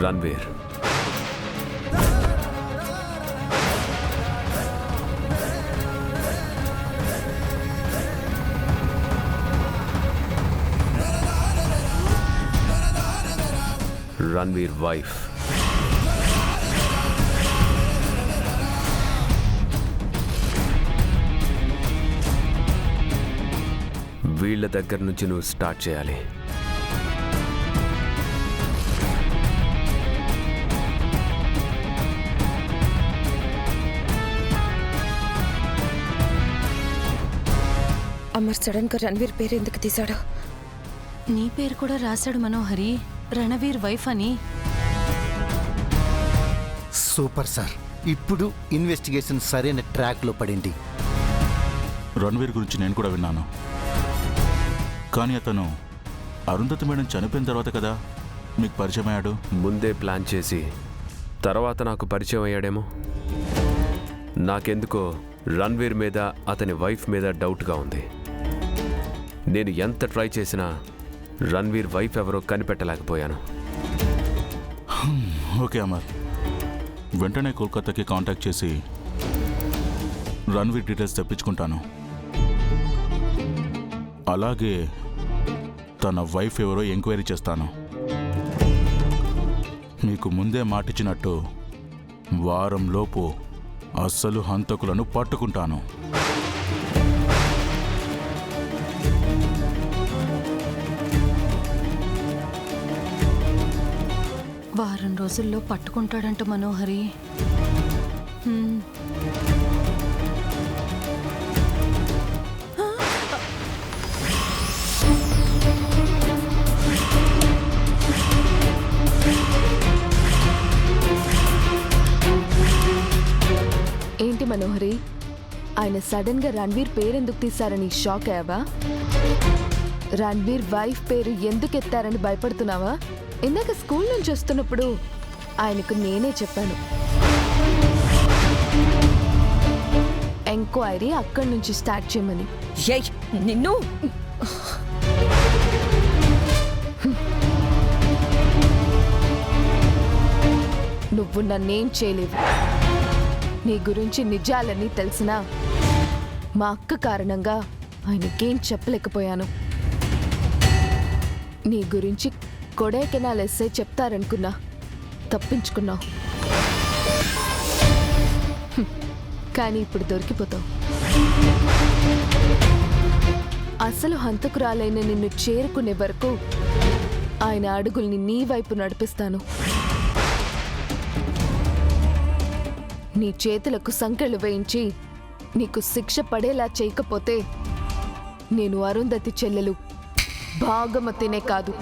Ranveer. Ranveer wife. వీళ్ళ దగ్గర నుంచి నువ్వు స్టార్ట్ చేయాలి. అమర్ సడన్ గా రణ్వీర్ పేరు ఎందుకు తీశాడు? నీ పేరు కూడా రాశాడు మనోహరి, రణవీర్ వైఫ్ అని. సూపర్ సార్, ఇప్పుడు ఇన్వెస్టిగేషన్ సరైన ట్రాక్లో పడింది. రణ్వీర్ గురించి నేను కూడా విన్నాను, కానీ అతను అరుంధతి మేడం చనిపోయిన తర్వాత కదా మీకు పరిచయం అయ్యాడు. ముందే ప్లాన్ చేసి తర్వాత నాకు పరిచయం అయ్యాడేమో. నాకెందుకో రణ్వీర్ మీద అతని వైఫ్ మీద డౌట్గా ఉంది. నేను ఎంత ట్రై చేసినా రణ్వీర్ వైఫ్ ఎవరో కనిపెట్టలేకపోయాను. ఓకే అమర్, వెంటనే కోల్కతాకి కాంటాక్ట్ చేసి రణ్వీర్ డీటెయిల్స్ తెప్పించుకుంటాను. అలాగే తన వైఫ్ ఎవరో ఎంక్వైరీ చేస్తాను. మీకు ముందే మాటిచ్చినట్టు వారంలోపు అస్సలు హంతకులను పట్టుకుంటాను. వారం రోజుల్లో పట్టుకుంటాడంట మనోహరి. ఏంటి మనోహరి, ఆయన సడన్ గా రణ్వీర్ పేరెందుకు తీశారని షాక్ అయ్యావా? రణ్వీర్ వైఫ్ పేరు ఎందుకు ఎత్తారని భయపడుతున్నావా? ఇందాక స్కూల్ నుంచి వస్తున్నప్పుడు ఆయనకు నేనే చెప్పాను, ఎంక్వైరీ అక్కడి నుంచి స్టార్ట్ చేయమని. నిన్ను నువ్వు నన్నేం చేయలేవు. నీ గురించి నిజాలని తెలిసినా మా అక్క కారణంగా ఆయనకేం చెప్పలేకపోయాను. నీ గురించి కొడైకెనాల్ ఎస్ఐ చెప్తారనుకున్నా, తప్పించుకున్నావు. కానీ ఇప్పుడు దొరికిపోతావు. అసలు హంతకురాలైన నిన్ను చేరుకునే వరకు ఆయన అడుగుల్ని నీ వైపు నడిపిస్తాను. నీ చేతులకు సంకెళ్ళు వేయించి నీకు శిక్ష పడేలా చేయకపోతే నేను అరుంధతి చెల్లెలు భాగమతినే కాదు